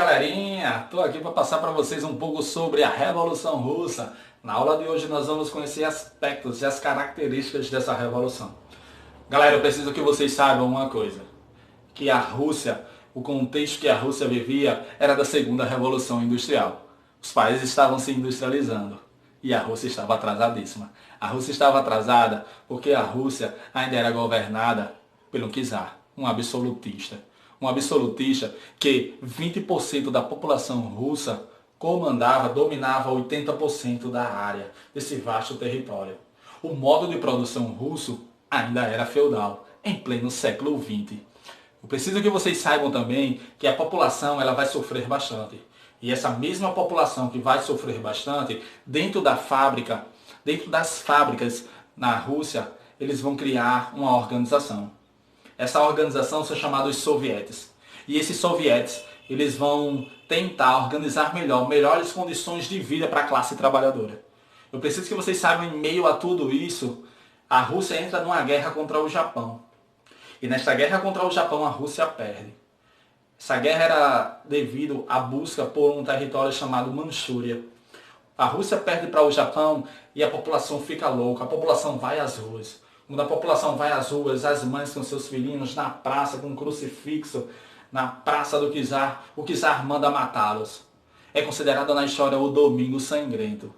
galerinha, estou aqui para passar para vocês um pouco sobre a Revolução Russa. Na aula de hoje nós vamos conhecer aspectos e as características dessa revolução. Galera, eu preciso que vocês saibam uma coisa, que a Rússia, o contexto que a Rússia vivia era da segunda Revolução Industrial. Os países estavam se industrializando e a Rússia estava atrasadíssima. A Rússia estava atrasada porque a Rússia ainda era governada pelo czar, um absolutista. Um absolutista que 20% da população russa comandava, dominava 80% da área desse vasto território. O modo de produção russo ainda era feudal, em pleno século XX. Eu preciso que vocês saibam também que a população ela vai sofrer bastante. E essa mesma população que vai sofrer bastante, dentro das fábricas na Rússia, eles vão criar uma organização. Essa organização são chamados sovietes. E esses sovietes, eles vão tentar organizar melhores condições de vida para a classe trabalhadora. Eu preciso que vocês saibam, em meio a tudo isso, a Rússia entra numa guerra contra o Japão. E nesta guerra contra o Japão, a Rússia perde. Essa guerra era devido à busca por um território chamado Manchúria. A Rússia perde para o Japão e a população fica louca, a população vai às ruas. Quando a população vai às ruas, as mães com seus filhinhos na praça com um crucifixo, na praça do czar, o czar manda matá-los. É considerado na história o Domingo Sangrento.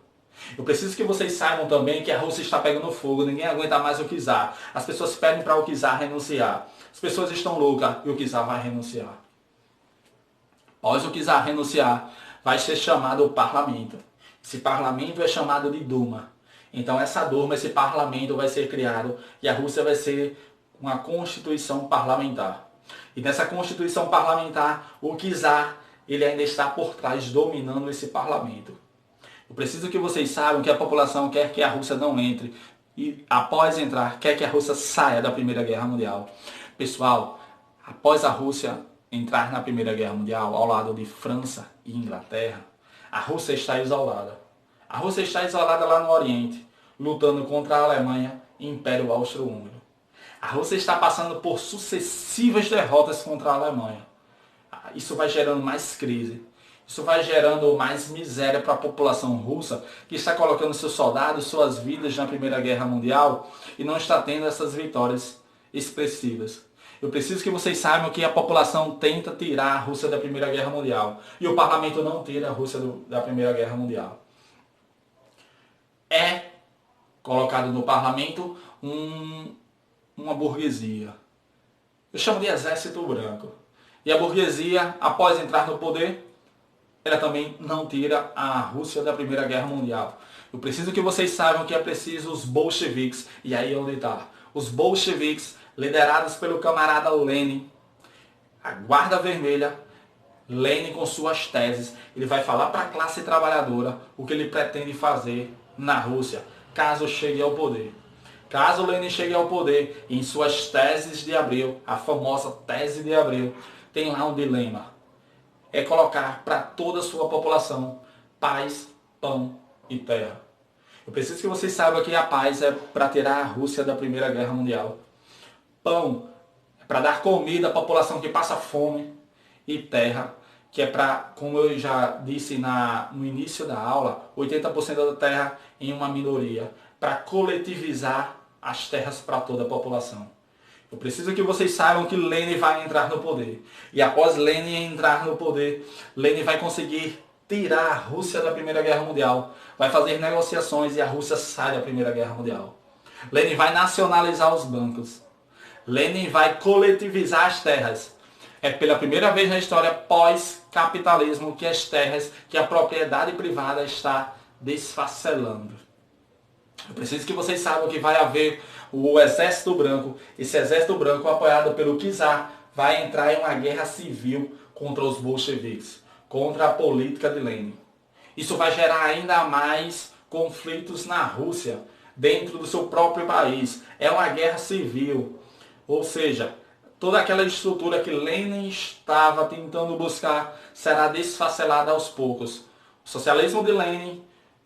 Eu preciso que vocês saibam também que a Rússia está pegando fogo, ninguém aguenta mais o czar. As pessoas pedem para o czar renunciar. As pessoas estão loucas e o czar vai renunciar. Após o czar renunciar, vai ser chamado o parlamento. Esse parlamento é chamado de Duma. Então essa Duma, esse parlamento vai ser criado e a Rússia vai ser uma constituição parlamentar. E nessa constituição parlamentar, o czar ele ainda está por trás, dominando esse parlamento. Eu preciso que vocês saibam que a população quer que a Rússia não entre e após entrar, quer que a Rússia saia da Primeira Guerra Mundial. Pessoal, após a Rússia entrar na Primeira Guerra Mundial, ao lado de França e Inglaterra, a Rússia está isolada. A Rússia está isolada lá no Oriente, lutando contra a Alemanha e Império Austro-Húngaro. A Rússia está passando por sucessivas derrotas contra a Alemanha. Isso vai gerando mais crise. Isso vai gerando mais miséria para a população russa, que está colocando seus soldados, suas vidas na Primeira Guerra Mundial e não está tendo essas vitórias expressivas. Eu preciso que vocês saibam que a população tenta tirar a Rússia da Primeira Guerra Mundial. E o parlamento não tira a Rússia da Primeira Guerra Mundial. É colocado no parlamento uma burguesia. Eu chamo de exército branco. E a burguesia, após entrar no poder, ela também não tira a Rússia da Primeira Guerra Mundial. Eu preciso que vocês saibam que é preciso os bolcheviques. E aí é onde está. Os bolcheviques, liderados pelo camarada Lenin, a Guarda Vermelha, Lenin com suas teses, ele vai falar para a classe trabalhadora o que ele pretende fazer na Rússia, caso chegue ao poder. Caso Lenin chegue ao poder, em suas teses de abril, a famosa tese de abril, tem lá um dilema. É colocar para toda a sua população paz, pão e terra. Eu preciso que vocês saibam que a paz é para tirar a Rússia da Primeira Guerra Mundial. Pão é para dar comida à população que passa fome. E terra, que é para, como eu já disse no início da aula, 80% da terra em uma minoria. Para coletivizar as terras para toda a população. Eu preciso que vocês saibam que Lenin vai entrar no poder. E após Lenin entrar no poder, Lenin vai conseguir tirar a Rússia da Primeira Guerra Mundial. Vai fazer negociações e a Rússia sai da Primeira Guerra Mundial. Lenin vai nacionalizar os bancos. Lenin vai coletivizar as terras. É pela primeira vez na história pós-capitalismo que as terras, que a propriedade privada está desfacelando. Eu preciso que vocês saibam que vai haver o Exército Branco. Esse Exército Branco, apoiado pelo czar, vai entrar em uma guerra civil contra os bolcheviques, contra a política de Lenin. Isso vai gerar ainda mais conflitos na Rússia, dentro do seu próprio país. É uma guerra civil. Ou seja, toda aquela estrutura que Lenin estava tentando buscar será desfacelada aos poucos. O socialismo de Lenin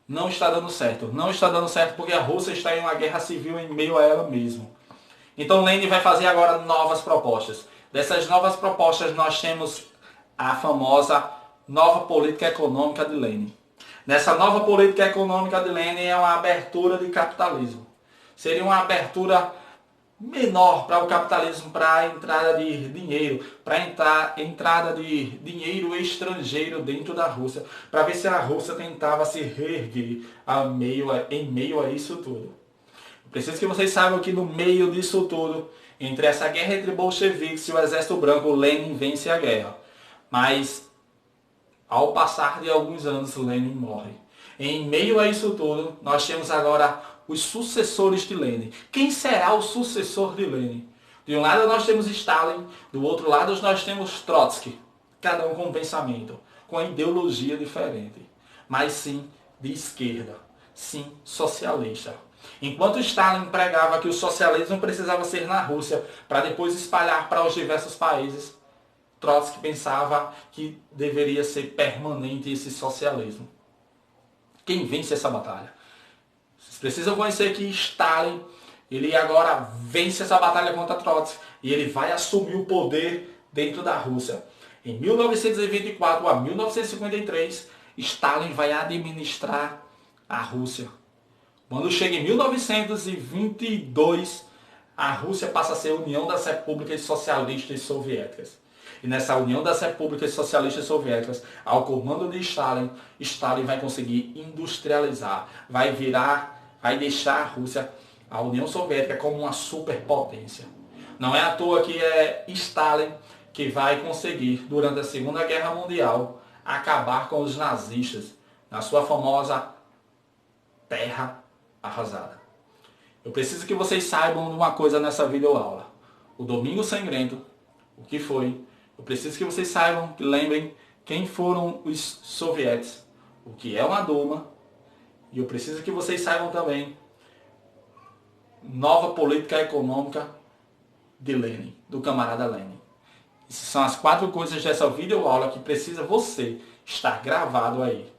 não está dando certo. Não está dando certo porque a Rússia está em uma guerra civil em meio a ela mesma. Então Lenin vai fazer agora novas propostas. Dessas novas propostas nós temos a famosa nova política econômica de Lenin. Nessa nova política econômica de Lenin é uma abertura de capitalismo. Seria uma abertura menor para o capitalismo, para a entrada de dinheiro, para a entrada de dinheiro estrangeiro dentro da Rússia, para ver se a Rússia tentava se reerguer em meio a isso tudo. Eu preciso que vocês saibam que no meio disso tudo, entre essa guerra entre bolcheviques e o Exército Branco, Lenin vence a guerra. Mas, ao passar de alguns anos, Lenin morre. Em meio a isso tudo, nós temos agora os sucessores de Lenin. Quem será o sucessor de Lenin? De um lado nós temos Stalin, do outro lado nós temos Trotsky. Cada um com um pensamento, com uma ideologia diferente. Mas sim de esquerda, sim socialista. Enquanto Stalin pregava que o socialismo precisava ser na Rússia para depois espalhar para os diversos países, Trotsky pensava que deveria ser permanente esse socialismo. Quem vence essa batalha? Vocês precisam conhecer que Stalin, ele agora vence essa batalha contra Trotsky e ele vai assumir o poder dentro da Rússia. Em 1924 a 1953, Stalin vai administrar a Rússia. Quando chega em 1922, a Rússia passa a ser a União das Repúblicas Socialistas Soviéticas. E nessa União das Repúblicas Socialistas Soviéticas, ao comando de Stalin, Stalin vai conseguir industrializar, vai deixar a Rússia, a União Soviética, como uma superpotência. Não é à toa que é Stalin que vai conseguir, durante a Segunda Guerra Mundial, acabar com os nazistas na sua famosa Terra Arrasada. Eu preciso que vocês saibam de uma coisa nessa videoaula. O Domingo Sangrento, o que foi? Eu preciso que vocês saibam, que lembrem quem foram os sovietes, o que é uma Duma, e eu preciso que vocês saibam também nova política econômica de Lenin, do camarada Lenin. Essas são as 4 coisas dessa videoaula que precisa você estar gravado aí.